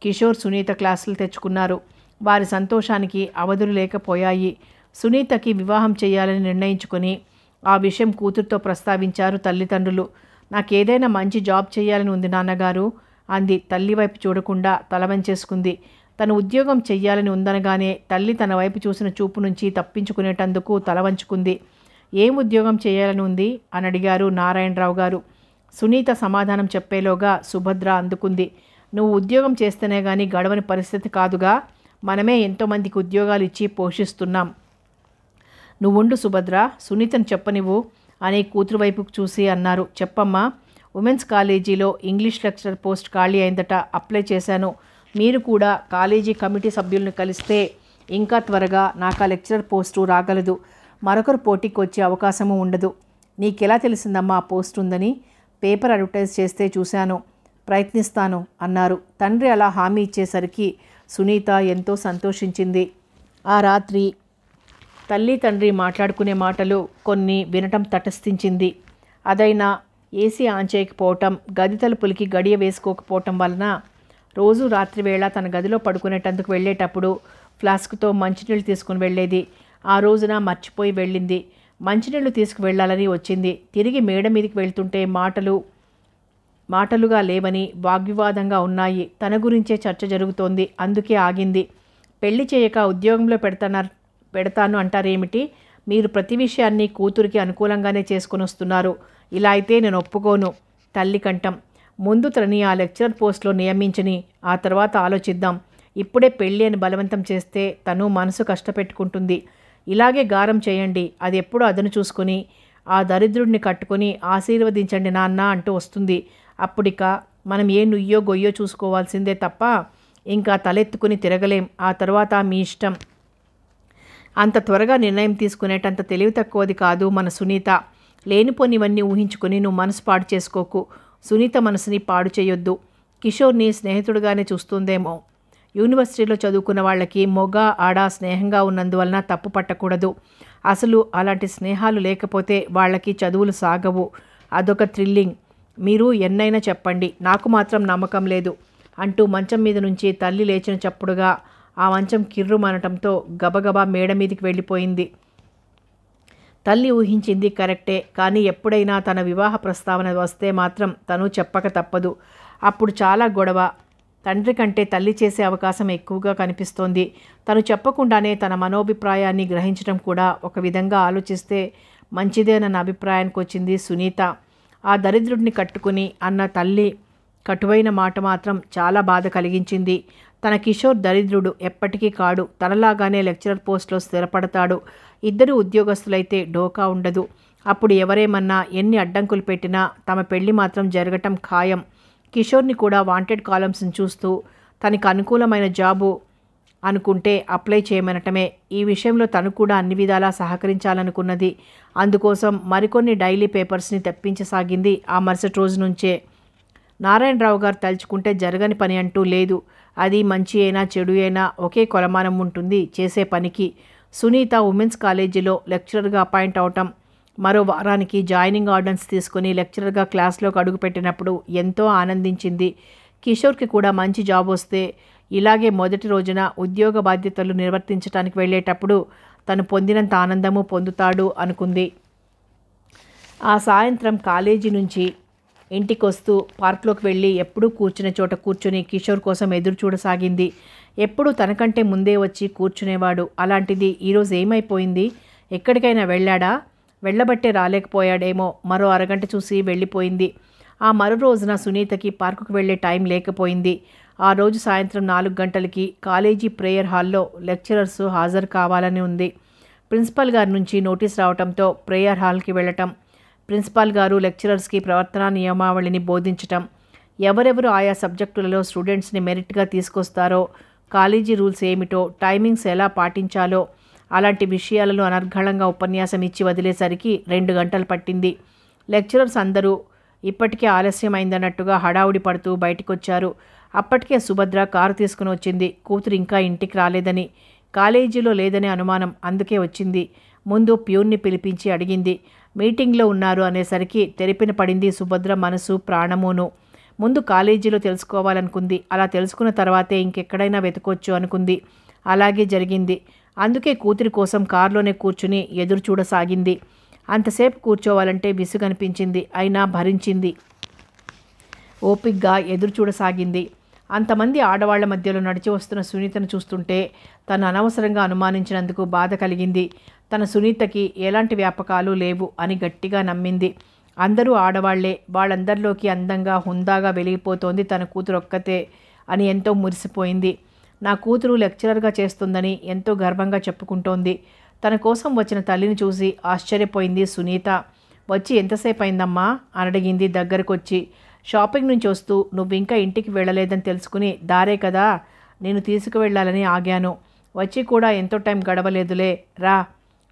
కిషోర్ సునీత క్లాసులు తెచ్చుకున్నారు. వారి సంతోషానికి అవధులు లేకపోయాయి. సునీతకి వివాహం చేయాలని నిర్ణయించుకొని ఆ విషయం కూతురుతో ప్రస్తావించారు తల్లిదండ్రులు. నాకేదైనా మంచి జాబ్ చేయాలని ఉంది నాన్నగారు అంది. తల్లి వైపు చూడకుండా తల వంచేసుకుంది. తను ఉద్యోగం చెయ్యాలని ఉందనగానే తల్లి తన వైపు చూసిన చూపు నుంచి తప్పించుకునేటందుకు తల వంచుకుంది. ఏం ఉద్యోగం చేయాలని ఉంది అని అడిగారు నారాయణరావు గారు. సునీత సమాధానం చెప్పేలోగా సుభద్ర అందుకుంది. నువ్వు ఉద్యోగం చేస్తేనే కానీ గడవని పరిస్థితి కాదుగా. మనమే ఎంతోమందికి ఉద్యోగాలు ఇచ్చి పోషిస్తున్నాం. నువ్వుండు సుభద్ర, సునీతను చెప్పనివ్వు అని కూతురు వైపుకు చూసి అన్నారు. చెప్పమ్మా, ఉమెన్స్ కాలేజీలో ఇంగ్లీష్ లెక్చరర్ పోస్ట్ ఖాళీ అయిందట. అప్లై చేశాను. మీరు కూడా కాలేజీ కమిటీ సభ్యులను కలిస్తే ఇంకా త్వరగా నాకు ఆ లెక్చరర్ పోస్టు రాగలదు. మరొకరు పోటీకి వచ్చే అవకాశము ఉండదు. నీకెలా తెలిసిందమ్మా ఆ పోస్ట్ ఉందని? పేపర్ అడ్వర్టైజ్ చేస్తే చూశాను. ప్రయత్నిస్తాను అన్నారు. తండ్రి అలా హామీ ఇచ్చేసరికి సునీత ఎంతో సంతోషించింది. ఆ రాత్రి తల్లి తండ్రి మాట్లాడుకునే మాటలు కొన్ని వినటం తటస్థించింది. అదైనా ఏసీ ఆన్ చేయకపోవటం, గది తలుపులకి గడియ వేసుకోకపోవటం వలన రోజు రాత్రి వేళ తన గదిలో పడుకునేటందుకు వెళ్ళేటప్పుడు ఫ్లాస్క్తో మంచినీళ్ళు తీసుకుని వెళ్ళేది. ఆ రోజున మర్చిపోయి వెళ్ళింది. మంచినీళ్ళు తీసుకువెళ్ళాలని వచ్చింది. తిరిగి మేడ మీదకి వెళ్తుంటే మాటలుగా లేవని వాగ్వివాదంగా ఉన్నాయి. తన గురించే చర్చ జరుగుతోంది. అందుకే ఆగింది. పెళ్లి చేయక ఉద్యోగంలో పెడతాను అంటారేమిటి? మీరు ప్రతి విషయాన్ని కూతురికి అనుకూలంగానే చేసుకుని వస్తున్నారు. ఇలా అయితే నేను ఒప్పుకోను. తల్లి కంఠం. ముందు తనని ఆ లెక్చరర్ పోస్ట్లో నియమించని, ఆ తర్వాత ఆలోచిద్దాం. ఇప్పుడే పెళ్ళి అని బలవంతం చేస్తే తను మనసు కష్టపెట్టుకుంటుంది. ఇలాగే గారం చేయండి, అది ఎప్పుడూ అదను చూసుకొని ఆ దరిద్రుడిని కట్టుకొని ఆశీర్వదించండి నాన్న అంటూ వస్తుంది. అప్పుడిక మనం ఏ నుయ్యో గొయ్యో చూసుకోవాల్సిందే తప్ప ఇంకా తలెత్తుకుని తిరగలేం. ఆ తర్వాత మీ ఇష్టం. అంత త్వరగా నిర్ణయం తీసుకునేటంత తెలివి తక్కువది కాదు మన సునీత. లేనిపోనివన్నీ ఊహించుకొని నువ్వు మనసు పాడు చేసుకోకు. సునీత మనసుని పాడు చేయొద్దు. కిషోర్ని స్నేహితుడిగానే చూస్తుందేమో. యూనివర్సిటీలో చదువుకున్న వాళ్ళకి మొగ ఆడ స్నేహంగా ఉన్నందువలన తప్పు పట్టకూడదు. అసలు అలాంటి స్నేహాలు లేకపోతే వాళ్ళకి చదువులు సాగవు. అదొక థ్రిల్లింగ్. మీరు ఎన్నైనా చెప్పండి, నాకు మాత్రం నమ్మకం లేదు అంటూ మంచం మీద నుంచి తల్లి లేచిన చప్పుడుగా ఆ మంచం కిర్రుమనటంతో గబగబా మేడ మీదికి వెళ్ళిపోయింది. తల్లి ఊహించింది కరెక్టే. కానీ ఎప్పుడైనా తన వివాహ ప్రస్తావన వస్తే మాత్రం తను చెప్పక తప్పదు. అప్పుడు చాలా గొడవ. తండ్రి కంటే తల్లి చేసే అవకాశం ఎక్కువగా కనిపిస్తోంది. తను చెప్పకుండానే తన మనోభిప్రాయాన్ని గ్రహించడం కూడా ఒక విధంగా ఆలోచిస్తే మంచిదేనన్న అభిప్రాయానికి వచ్చింది సునీత. ఆ దరిద్రుడిని కట్టుకుని అన్న తల్లి కటువైన మాట మాత్రం చాలా బాధ కలిగించింది. తన కిషోర్ దరిద్రుడు ఎప్పటికీ కాడు. తనలాగానే లెక్చరర్ పోస్ట్లో స్థిరపడతాడు. ఇద్దరు ఉద్యోగస్తులైతే డోకా ఉండదు. అప్పుడు ఎవరేమన్నా ఎన్ని అడ్డంకులు పెట్టినా తమ పెళ్లి మాత్రం జరగటం ఖాయం. కిషోర్ని కూడా వాంటెడ్ కాలమ్స్ని చూస్తూ తనకు అనుకూలమైన జాబు అనుకుంటే అప్లై చేయమనటమే. ఈ విషయంలో తను కూడా అన్ని విధాలా సహకరించాలనుకున్నది. అందుకోసం మరికొన్ని డైలీ పేపర్స్ని తెప్పించసాగింది ఆ మరుసటి రోజు నుంచే. నారాయణరావు గారు తలుచుకుంటే జరగని పని అంటూ లేదు. అది మంచి అయినా చెడు అయినా ఒకే కొలమానం ఉంటుంది చేసే పనికి. సునీత ఉమెన్స్ కాలేజీలో లెక్చరర్గా అపాయింట్ అవటం, మరో వారానికి జాయినింగ్ ఆర్డర్స్ తీసుకుని లెక్చరర్గా క్లాస్లోకి అడుగుపెట్టినప్పుడు ఎంతో ఆనందించింది. కిషోర్కి కూడా మంచి జాబ్ వస్తే ఇలాగే మొదటి రోజున ఉద్యోగ బాధ్యతలు నిర్వర్తించడానికి వెళ్ళేటప్పుడు తను పొందినంత ఆనందము పొందుతాడు అనుకుంది. ఆ సాయంత్రం కాలేజీ నుంచి ఇంటికొస్తూ పార్క్లోకి వెళ్ళి ఎప్పుడూ కూర్చునే చోట కూర్చుని కిషోర్ కోసం ఎదురు చూడసాగింది. ఎప్పుడూ తనకంటే ముందే వచ్చి కూర్చునేవాడు. అలాంటిది ఈరోజు ఏమైపోయింది? ఎక్కడికైనా వెళ్ళాడా? వెళ్ళబట్టే రాలేకపోయాడేమో. మరో అరగంట చూసి వెళ్ళిపోయింది. ఆ మరో రోజున సునీతకి పార్కుకు వెళ్ళే టైం లేకపోయింది. ఆ రోజు సాయంత్రం 4 గంటలకి కాలేజీ ప్రేయర్ హాల్లో లెక్చరర్స్ హాజరు కావాలని ఉంది. ప్రిన్సిపల్ గారి నుంచి నోటీస్ రావడంతో ప్రేయర్ హాల్కి వెళ్ళటం, ప్రిన్సిపాల్ గారు లెక్చరర్స్కి ప్రవర్తనా నియమావళిని బోధించటం, ఎవరెవరు ఆయా సబ్జెక్టులలో స్టూడెంట్స్ని మెరిట్గా తీసుకొస్తారో, కాలేజీ రూల్స్ ఏమిటో, టైమింగ్స్ ఎలా పాటించాలో అలాంటి విషయాలలో అనర్గళంగా ఉపన్యాసం ఇచ్చి వదిలేసరికి 2 గంటలు పట్టింది. లెక్చరర్స్ అందరూ ఇప్పటికే ఆలస్యమైందన్నట్టుగా హడావుడి పడుతూ బయటికొచ్చారు. అప్పటికే సుభద్ర కారు తీసుకుని వచ్చింది. కూతురు ఇంకా ఇంటికి రాలేదని, కాలేజీలో లేదనే అనుమానం, అందుకే వచ్చింది. ముందు ప్యూన్ని పిలిపించి అడిగింది. మీటింగ్లో ఉన్నారు అనేసరికి తెరిపిన పడింది సుభద్ర మనసు ప్రాణమును. ముందు కాలేజీలో తెలుసుకోవాలనుకుంది. అలా తెలుసుకున్న తర్వాతే ఇంకెక్కడైనా వెతకొచ్చు అనుకుంది. అలాగే జరిగింది. అందుకే కూతురి కోసం కారులోనే కూర్చుని ఎదురు చూడసాగింది. అంతసేపు కూర్చోవాలంటే విసుగనిపించింది. అయినా భరించింది. ఓపిగ్గా ఎదురు చూడసాగింది. అంతమంది ఆడవాళ్ల మధ్యలో నడిచి వస్తున్న సునీతను చూస్తుంటే తను అనవసరంగా అనుమానించినందుకు బాధ కలిగింది. తన సునీతకి ఎలాంటి వ్యాపకాలు లేవు అని గట్టిగా నమ్మింది. అందరూ ఆడవాళ్లే, వాళ్ళందరిలోకి అందంగా హుందాగా వెలిగిపోతోంది తన కూతురు ఒక్కతే అని ఎంతో మురిసిపోయింది. నా కూతురు లెక్చరర్గా చేస్తుందని ఎంతో గర్వంగా చెప్పుకుంటోంది. తన కోసం వచ్చిన తల్లిని చూసి ఆశ్చర్యపోయింది సునీత. వచ్చి ఎంతసేపు అయిందమ్మా అని అడిగింది దగ్గరకొచ్చి. షాపింగ్ నుంచి వస్తూ నువ్వింకా ఇంటికి వెళ్ళలేదని తెలుసుకుని దారే కదా నేను తీసుకువెళ్ళాలని ఆగాను. వచ్చి కూడా ఎంతో టైం గడవలేదులే, రా.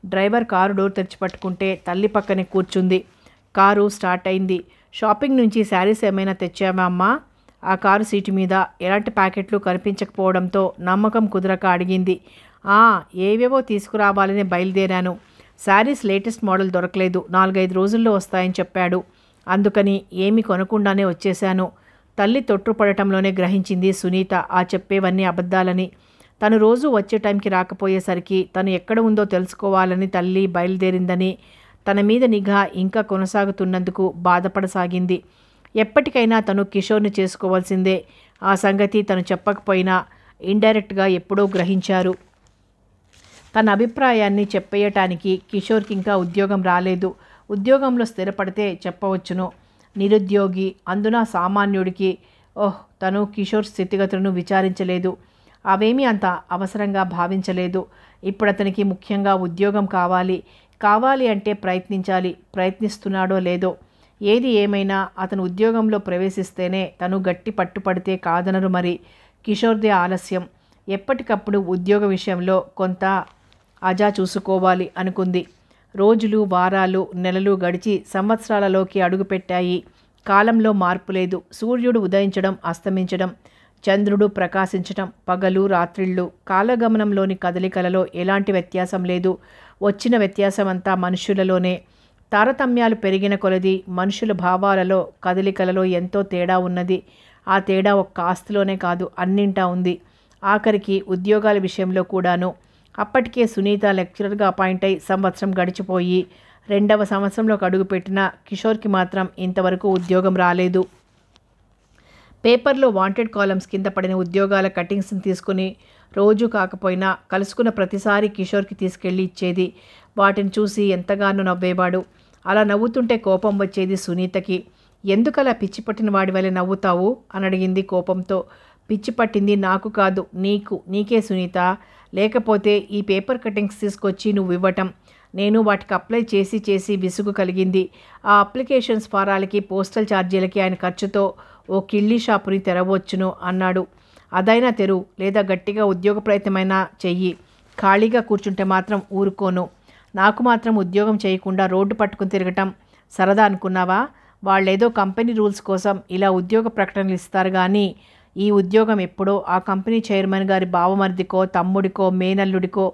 డ్రైవర్ కారు డోర్ తెచ్చిపట్టుకుంటే తల్లి పక్కనే కూర్చుంది. కారు స్టార్ట్ అయింది. షాపింగ్ నుంచి శారీస్ ఏమైనా తెచ్చావా అమ్మా? ఆ కారు సీటు మీద ఎలాంటి ప్యాకెట్లు కనిపించకపోవడంతో నమ్మకం కుదరక అడిగింది. ఏవేవో తీసుకురావాలని బయలుదేరాను. శారీస్ లేటెస్ట్ మోడల్ దొరకలేదు, 4-5 రోజుల్లో వస్తాయని చెప్పాడు. అందుకని ఏమీ కొనకుండానే వచ్చేశాను. తల్లి తొట్టుపడటంలోనే గ్రహించింది సునీత ఆ చెప్పేవన్నీ అబద్ధాలని. తను రోజు వచ్చే టైంకి రాకపోయేసరికి తను ఎక్కడ ఉందో తెలుసుకోవాలని తల్లి బయలుదేరిందని, తన మీద నిఘా ఇంకా కొనసాగుతున్నందుకు బాధపడసాగింది. ఎప్పటికైనా తను కిషోర్ని చేసుకోవాల్సిందే. ఆ సంగతి తను చెప్పకపోయినా ఇండైరెక్ట్గా ఎప్పుడో గ్రహించారు. తన అభిప్రాయాన్ని చెప్పేయటానికి కిషోర్కి ఇంకా ఉద్యోగం రాలేదు. ఉద్యోగంలో స్థిరపడితే చెప్పవచ్చును. నిరుద్యోగి, అందున సామాన్యుడికి తను కిషోర్ స్థితిగతులను విచారించలేదు. అవేమీ అంత అవసరంగా భావించలేదు. ఇప్పుడు అతనికి ముఖ్యంగా ఉద్యోగం కావాలి అంటే ప్రయత్నించాలి. ప్రయత్నిస్తున్నాడో లేదో. ఏది ఏమైనా అతను ఉద్యోగంలో ప్రవేశిస్తేనే తను గట్టి పట్టుపడితే కాదనరు. మరి కిషోర్దే ఆలస్యం. ఎప్పటికప్పుడు ఉద్యోగ విషయంలో కొంత అజా చూసుకోవాలి అనుకుంది. రోజులు, వారాలు, నెలలు గడిచి సంవత్సరాలలోకి అడుగుపెట్టాయి. కాలంలో మార్పు లేదు. సూర్యుడు ఉదయించడం, అస్తమించడం, చంద్రుడు ప్రకాశించటం, పగలు రాత్రిళ్ళు, కాలగమనంలోని కదలికలలో ఎలాంటి వ్యత్యాసం లేదు. వచ్చిన వ్యత్యాసమంతా మనుషులలోనే. తారతమ్యాలు పెరిగిన కొలది మనుషుల భావాలలో, కదలికలలో ఎంతో తేడా ఉన్నది. ఆ తేడా ఒక్క ఆస్తిలోనే కాదు, అన్నింటా ఉంది. ఆఖరికి ఉద్యోగాల విషయంలో కూడాను. అప్పటికే సునీత లెక్చరర్గా అపాయింట్ అయి సంవత్సరం గడిచిపోయి 2వ సంవత్సరంలోకి అడుగుపెట్టిన కిషోర్కి మాత్రం ఇంతవరకు ఉద్యోగం రాలేదు. పేపర్లో వాంటెడ్ కాలమ్స్ కింద పడిన ఉద్యోగాల కటింగ్స్ని తీసుకుని రోజు కాకపోయినా కలుసుకున్న ప్రతిసారి కిషోర్కి తీసుకెళ్ళి ఇచ్చేది. వాటిని చూసి ఎంతగానో నవ్వేవాడు. అలా నవ్వుతుంటే కోపం వచ్చేది సునీతకి. ఎందుకలా పిచ్చి పట్టిన వాడి వల్ల నవ్వుతావు అని అడిగింది కోపంతో. పిచ్చి పట్టింది నాకు కాదు, నీకే సునీత. లేకపోతే ఈ పేపర్ కటింగ్స్ తీసుకొచ్చి నువ్వు ఇవ్వటం. నేను వాటికి అప్లై చేసి విసుగు కలిగింది. ఆ అప్లికేషన్స్ ఫారాలకి, పోస్టల్ ఛార్జీలకి ఆయన ఖర్చుతో ఓ కిళ్ళీ షాపుని తెరవచ్చును అన్నాడు. అదైనా తెరు, లేదా గట్టిగా ఉద్యోగ ప్రయత్నమైనా చెయ్యి. ఖాళీగా కూర్చుంటే మాత్రం ఊరుకోను. నాకు మాత్రం ఉద్యోగం చేయకుండా రోడ్డు పట్టుకుని తిరగటం సరదా అనుకున్నావా? వాళ్ళేదో కంపెనీ రూల్స్ కోసం ఇలా ఉద్యోగ ప్రకటనలు ఇస్తారు కానీ ఈ ఉద్యోగం ఎప్పుడో ఆ కంపెనీ చైర్మన్ గారి బావమరిదికో, తమ్ముడికో, మేనల్లుడికో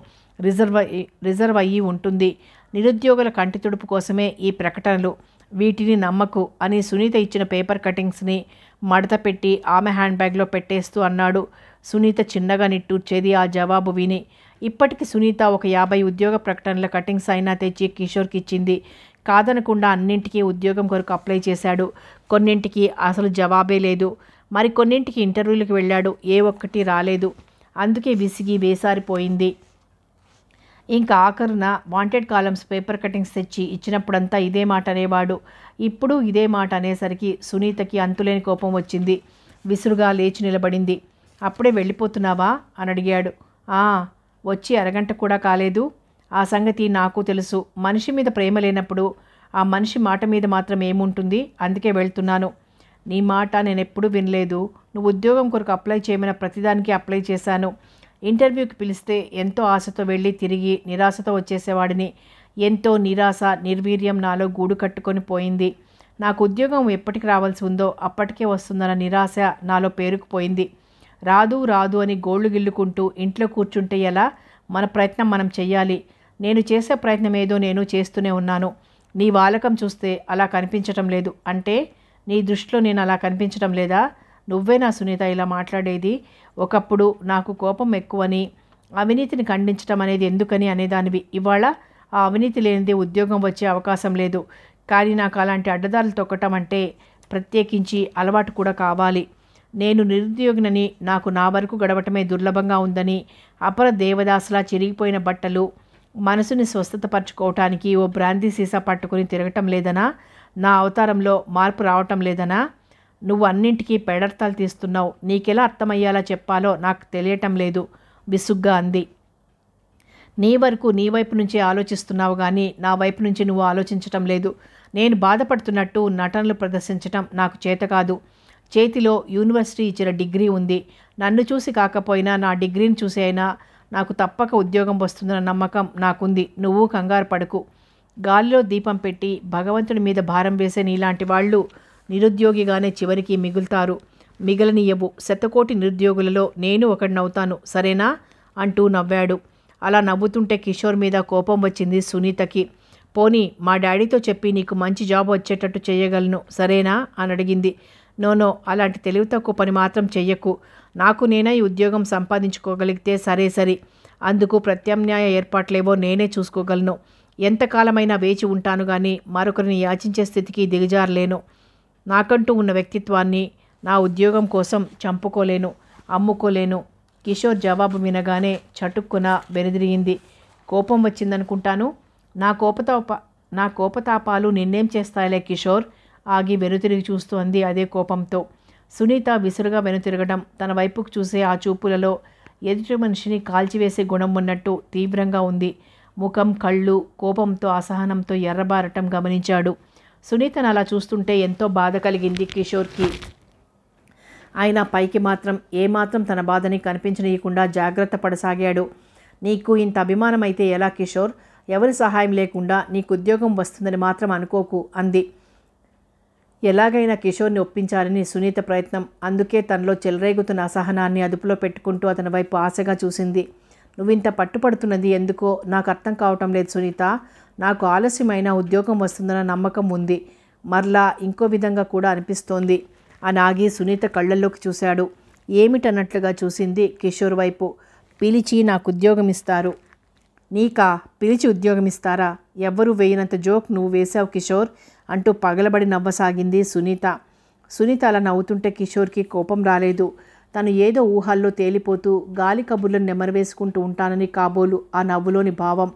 రిజర్వ్ అయ్యి ఉంటుంది. నిరుద్యోగుల కంటి తుడుపు కోసమే ఈ ప్రకటనలు. వీటిని నమ్మకు అని సునీత ఇచ్చిన పేపర్ కటింగ్స్ని మడత పెట్టి ఆమె హ్యాండ్ బ్యాగ్లో పెట్టేస్తూ అన్నాడు. సునీత చిన్నగా నిట్టూర్చేది ఆ జవాబు విని. ఇప్పటికి సునీత ఒక 50 ఉద్యోగ ప్రకటనల కటింగ్స్ అయినా తెచ్చి కిషోర్కి ఇచ్చింది. కాదనకుండా అన్నింటికీ ఉద్యోగం కొరకు అప్లై చేశాడు. కొన్నింటికి అసలు జవాబే లేదు. మరికొన్నింటికి ఇంటర్వ్యూలకు వెళ్ళాడు. ఏ ఒక్కటి రాలేదు. అందుకే విసిగి వేసారిపోయింది. ఇంకా ఆఖరున వాంటెడ్ కాలమ్స్ పేపర్ కటింగ్స్ తెచ్చి ఇచ్చినప్పుడంతా ఇదే మాట అనేవాడు. ఇప్పుడు ఇదే మాట అనేసరికి సునీతకి అంతులేని కోపం వచ్చింది. విసురుగా లేచి నిలబడింది. అప్పుడే వెళ్ళిపోతున్నావా అని అడిగాడు. వచ్చి అరగంట కూడా కాలేదు. ఆ సంగతి నాకు తెలుసు. మనిషి మీద ప్రేమ లేనప్పుడు ఆ మనిషి మాట మీద మాత్రం ఏముంటుంది? అందుకే వెళ్తున్నాను. నీ మాట నేనెప్పుడూ వినలేదు. నువ్వు ఉద్యోగం కొరకు అప్లై చేయమని ప్రతిదానికి అప్లై చేశాను. ఇంటర్వ్యూకి పిలిస్తే ఎంతో ఆశతో వెళ్ళి తిరిగి నిరాశతో వచ్చేసేవాడిని. ఎంతో నిరాశ నిర్వీర్యం నాలో గూడు కట్టుకొని పోయింది. నాకు ఉద్యోగం ఎప్పటికి రావాల్సి ఉందో అప్పటికే వస్తుందన్న నిరాశ నాలో పేరుకుపోయింది. రాదు రాదు అని గోళ్ళు గిల్లుకుంటూ ఇంట్లో కూర్చుంటే ఎలా? మన ప్రయత్నం మనం చెయ్యాలి. నేను చేసే ప్రయత్నం ఏదో నేను చేస్తూనే ఉన్నాను. నీ వాలకం చూస్తే అలా కనిపించటం లేదు. అంటే నీ దృష్టిలో నేను అలా కనిపించటం లేదా? నువ్వేనా సునీత ఇలా మాట్లాడేది? ఒకప్పుడు నాకు కోపం ఎక్కువని, అవినీతిని ఖండించడం అనేది ఎందుకని అనేదానివి. ఇవాళ ఆ అవినీతి లేనిదే ఉద్యోగం వచ్చే అవకాశం లేదు. కానీ నాకు అలాంటి అడ్డదారులు తొక్కటం అంటే ప్రత్యేకించి అలవాటు కూడా కావాలి. నేను నిరుద్యోగినని, నాకు నా వరకు గడవటమే దుర్లభంగా ఉందని, అపర దేవదాసులా చిరిగిపోయిన బట్టలు, మనసుని స్వస్థతపరచుకోవటానికి ఓ బ్రాందీ సీసా పట్టుకుని తిరగటం లేదనా? నా అవతారంలో మార్పు రావటం లేదనా? నువ్వు అన్నింటికీ పెడర్థాలు తీస్తున్నావు. నీకెలా అర్థమయ్యేలా చెప్పాలో నాకు తెలియటం లేదు విసుగ్గా అంది. నీ వరకు నీ వైపు నుంచే ఆలోచిస్తున్నావు కానీ నా వైపు నుంచి నువ్వు ఆలోచించటం లేదు. నేను బాధపడుతున్నట్టు నటనలు ప్రదర్శించటం నాకు చేత కాదు. చేతిలో యూనివర్సిటీ ఇచ్చిన డిగ్రీ ఉంది. నన్ను చూసి కాకపోయినా నా డిగ్రీని చూసి అయినా నాకు తప్పక ఉద్యోగం వస్తుందన్న నమ్మకం నాకుంది. నువ్వు కంగారు పడకు. గాలిలో దీపం పెట్టి భగవంతుడి మీద భారం వేసే నీలాంటి వాళ్ళు నిరుద్యోగిగానే చివరికి మిగులుతారు. మిగలనియవు. శతకోటి నిరుద్యోగులలో నేను ఒకడినవుతాను, సరేనా అంటూ నవ్వాడు. అలా నవ్వుతుంటే కిషోర్ మీద కోపం వచ్చింది సునీతకి. పోనీ మా డాడీతో చెప్పి నీకు మంచి జాబ్ వచ్చేటట్టు చేయగలను, సరేనా అని అడిగింది. నోనో, అలాంటి తెలివి తక్కువ పని మాత్రం చెయ్యకు. నాకు నేనే ఈ ఉద్యోగం సంపాదించుకోగలిగితే సరే సరి. అందుకు ప్రత్యామ్నాయ ఏర్పాట్లేవో నేనే చూసుకోగలను. ఎంతకాలమైనా వేచి ఉంటాను కానీ మరొకరిని యాచించే స్థితికి దిగజారలేను. నాకంటూ ఉన్న వ్యక్తిత్వాన్ని నా ఉద్యోగం కోసం చంపుకోలేను, అమ్ముకోలేను. కిషోర్ జవాబు వినగానే చటుక్కున వెనుదిరిగింది. కోపం వచ్చిందనుకుంటాను. నా కోపతాపాలు నిన్నేం చేస్తాయిలే కిషోర్. ఆగి వెనుతిరిగి చూస్తూ అంది అదే కోపంతో. సునీత విసురుగా వెనుతిరగడం, తన వైపుకు చూసే ఆ చూపులలో ఎదుటి మనిషిని కాల్చివేసే గుణం ఉన్నట్టు తీవ్రంగా ఉంది. ముఖం, కళ్ళు కోపంతో అసహనంతో ఎర్రబారటం గమనించాడు. సునీతను అలా చూస్తుంటే ఎంతో బాధ కలిగింది కిషోర్కి. ఆయన పైకి మాత్రం ఏమాత్రం తన బాధని కనిపించనీయకుండా జాగ్రత్త పడసాగాడు. నీకు ఇంత అభిమానం అయితే ఎలా కిషోర్? ఎవరి సహాయం లేకుండా నీకు ఉద్యోగం వస్తుందని మాత్రం అనుకోకు అంది. ఎలాగైనా కిషోర్ని ఒప్పించాలని సునీత ప్రయత్నం. అందుకే తనలో చెలరేగుతున్న అసహనాన్ని అదుపులో పెట్టుకుంటూ అతని వైపు ఆశగా చూసింది. నువ్వింత పట్టుపడుతున్నది ఎందుకో నాకు అర్థం కావటం లేదు సునీత. నాకు ఆలస్యమైన ఉద్యోగం వస్తుందన్న నమ్మకం ఉంది. మరలా ఇంకో విధంగా కూడా అనిపిస్తోంది అని ఆగి సునీత కళ్ళల్లోకి చూశాడు. ఏమిటన్నట్లుగా చూసింది కిషోర్ వైపు. పిలిచి నాకు ఉద్యోగం ఇస్తారు. నీకా? పిలిచి ఉద్యోగం ఇస్తారా? ఎవ్వరూ వేయనంత జోక్ నువ్వు వేశావు కిషోర్ అంటూ పగలబడి నవ్వసాగింది సునీత. సునీత అలా నవ్వుతుంటే కిషోర్కి కోపం రాలేదు. తను ఏదో ఊహల్లో తేలిపోతూ గాలి కబుర్లను నెమరవేసుకుంటూ ఉంటానని కాబోలు ఆ నవ్వులోని భావం.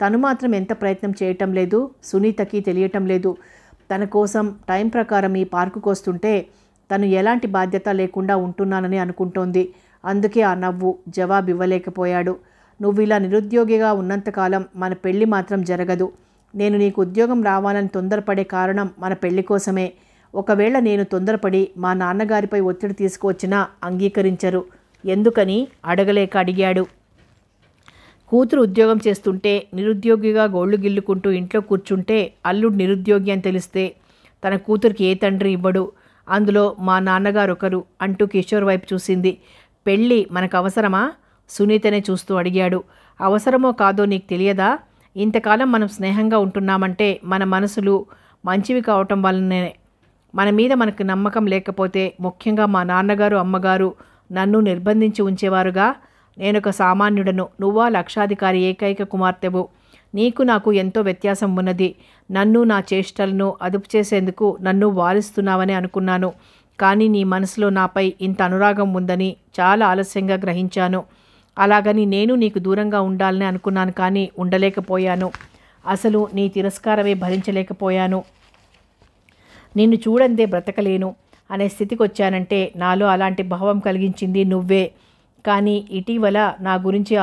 తను మాత్రం ఎంత ప్రయత్నం చేయటం లేదు, సునీతకి తెలియటం లేదు. తన కోసం టైం ప్రకారం ఈ పార్కుకు వస్తుంటే తను ఎలాంటి బాధ్యత లేకుండా ఉంటున్నానని అనుకుంటోంది. అందుకే ఆ నవ్వు. జవాబు ఇవ్వలేకపోయాడు. నువ్వు ఇలా నిరుద్యోగిగా ఉన్నంతకాలం మన పెళ్ళి మాత్రం జరగదు. నేను నీకు ఉద్యోగం రావాలని తొందరపడే కారణం మన పెళ్లి కోసమే. ఒకవేళ నేను తొందరపడి మా నాన్నగారిపై ఒత్తిడి తీసుకువచ్చినా అంగీకరించరు. ఎందుకని అడగలేక అడిగాడు. కూతురు ఉద్యోగం చేస్తుంటే నిరుద్యోగిగా గోళ్లు గిల్లుకుంటూ ఇంట్లో కూర్చుంటే అల్లుడు నిరుద్యోగి అని తెలిస్తే తన కూతురికి ఏ తండ్రి ఇవ్వడు. అందులో మా నాన్నగారు ఒకరు అంటూ కిషోర్ వైపు చూసింది. పెళ్ళి మనకు అవసరమా? సునీతనే చూస్తూ అడిగాడు. అవసరమో కాదో నీకు తెలియదా? ఇంతకాలం మనం స్నేహంగా ఉంటున్నామంటే మన మనసులు మంచివి కావటం వల్లనే. మన మీద మనకు నమ్మకం లేకపోతే, ముఖ్యంగా మా నాన్నగారు అమ్మగారు నన్ను నిర్బంధించి ఉంచేవారుగా. నేనొక సామాన్యుడను, నువ్వా లక్షాధికారి ఏకైక కుమార్తెవు. నీకు నాకు ఎంతో వ్యత్యాసం ఉన్నది. నన్ను నా చేష్టలను అదుపు చేసేందుకు నన్ను వారిస్తున్నావని అనుకున్నాను. కానీ నీ మనసులో నాపై ఇంత అనురాగం ఉందని చాలా ఆలస్యంగా గ్రహించాను. అలాగని నేను నీకు దూరంగా ఉండాలని అనుకున్నాను, కానీ ఉండలేకపోయాను. అసలు నీ తిరస్కారమే భరించలేకపోయాను. నిన్ను చూడందే బ్రతకలేను అనే స్థితికి వచ్చానంటే నాలో అలాంటి భావం కలిగించింది నువ్వే. కానీ ఇటీవల నా గురించి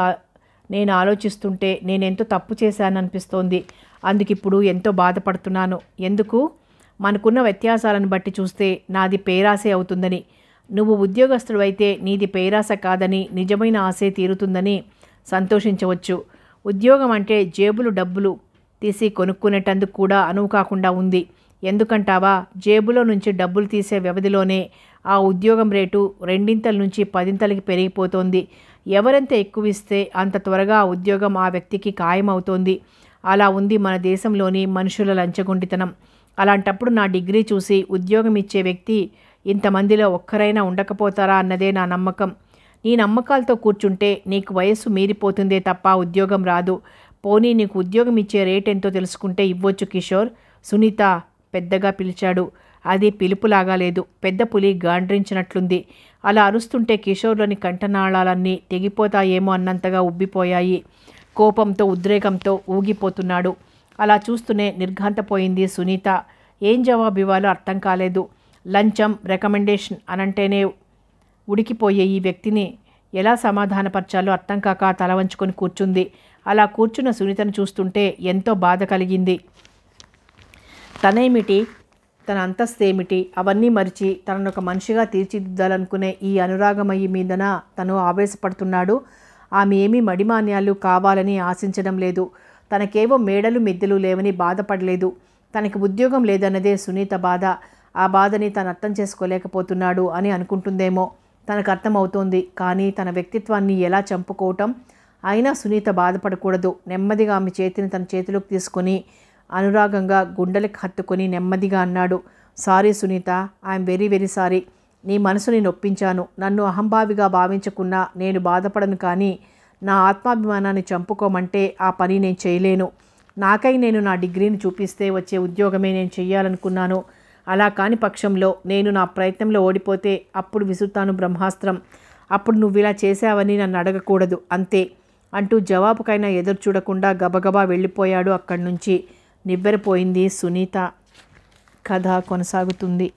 నేను ఆలోచిస్తుంటే నేనెంతో తప్పు చేశాననిపిస్తోంది. అందుకిప్పుడు ఎంతో బాధపడుతున్నాను. ఎందుకు? మనకున్న వ్యత్యాసాలను బట్టి చూస్తే నాది పేరాసే అవుతుందని. నువ్వు ఉద్యోగస్తుడు అయితే నీది పేరాస కాదని, నిజమైన ఆశే తీరుతుందని సంతోషించవచ్చు. ఉద్యోగం అంటే జేబులు డబ్బులు తీసి కొనుక్కునేటందుకు కూడా అనువు కాకుండా ఉంది. ఎందుకంటావా? జేబులో నుంచి డబ్బులు తీసే వ్యవధిలోనే ఆ ఉద్యోగం రేటు 2 నుంచి 10 పెరిగిపోతోంది. ఎవరెంత ఎక్కువ ఇస్తే అంత త్వరగా ఆ ఉద్యోగం ఆ వ్యక్తికి ఖాయమవుతోంది. అలా ఉంది మన దేశంలోని మనుషుల లంచగొండితనం. అలాంటప్పుడు నా డిగ్రీ చూసి ఉద్యోగం ఇచ్చే వ్యక్తి ఇంతమందిలో ఒక్కరైనా ఉండకపోతారా అన్నదే నా నమ్మకం. నీ నమ్మకాలతో కూర్చుంటే నీకు వయస్సు మీరిపోతుందే తప్ప ఉద్యోగం రాదు. పోనీ నీకు ఉద్యోగం ఇచ్చే రేట్ ఎంతో తెలుసుకుంటే ఇవ్వొచ్చు కిషోర్. సునీత పెద్దగా పిలిచాడు. అది పిలుపులాగా లేదు, పెద్ద పులి గాండ్రించినట్లుంది. అలా అరుస్తుంటే కిషోర్లోని కంఠనాళాలన్నీ తెగిపోతాయేమో అన్నంతగా ఉబ్బిపోయాయి. కోపంతో ఉద్రేకంతో ఊగిపోతున్నాడు. అలా చూస్తూనే నిర్ఘాంతపోయింది సునీత. ఏం జవాబు ఇవ్వాలో అర్థం కాలేదు. లంచం, రికమెండేషన్ అనంటేనే ఉడికిపోయే ఈ వ్యక్తిని ఎలా సమాధానపరచాలో అర్థం కాక తల వంచుకొని కూర్చుంది. అలా కూర్చున్న సునీతను చూస్తుంటే ఎంతో బాధ కలిగింది. తనేమిటి, తన అంతస్తేమిటి, అవన్నీ మరిచి తనను ఒక మనిషిగా తీర్చిదిద్దాలనుకునే ఈ అనురాగమయ్యి మీదన తను ఆవేశపడుతున్నాడు. ఆమె ఏమీ మడిమాన్యాలు కావాలని ఆశించడం లేదు. తనకేవో మేడలు మిద్దెలు లేవని బాధపడలేదు. తనకి ఉద్యోగం లేదన్నదే సునీత బాధ. ఆ బాధని తను అర్థం చేసుకోలేకపోతున్నాడు అని అనుకుంటుందేమో. తనకు అర్థమవుతోంది. కానీ తన వ్యక్తిత్వాన్ని ఎలా చంపుకోవటం? అయినా సునీత బాధపడకూడదు. నెమ్మదిగా ఆమె చేతిని తన చేతిలోకి తీసుకొని అనురాగంగా గుండెలకు హత్తుకొని నెమ్మదిగా అన్నాడు, sorry Sunitha, I'm very very sorry. నీ మనసుని నొప్పించాను. నన్ను అహంభావిగా భావించకున్నా నేను బాధపడను. కానీ నా ఆత్మాభిమానాన్ని చంపుకోమంటే ఆ పని నేను చేయలేను. నాకై నేను నా డిగ్రీని చూపిస్తే వచ్చే ఉద్యోగమే నేను చెయ్యాలనుకున్నాను. అలా కాని పక్షంలో నేను నా ప్రయత్నంలో ఓడిపోతే అప్పుడు విసురుతాను బ్రహ్మాస్త్రం. అప్పుడు నువ్వు ఇలా చేశావని నన్ను అడగకూడదు, అంతే అంటూ జవాబుకైనా ఎదురు చూడకుండా గబగబా వెళ్ళిపోయాడు అక్కడి నుంచి. నివ్వెరపోయింది సునీత. కథ కొనసాగుతుంది.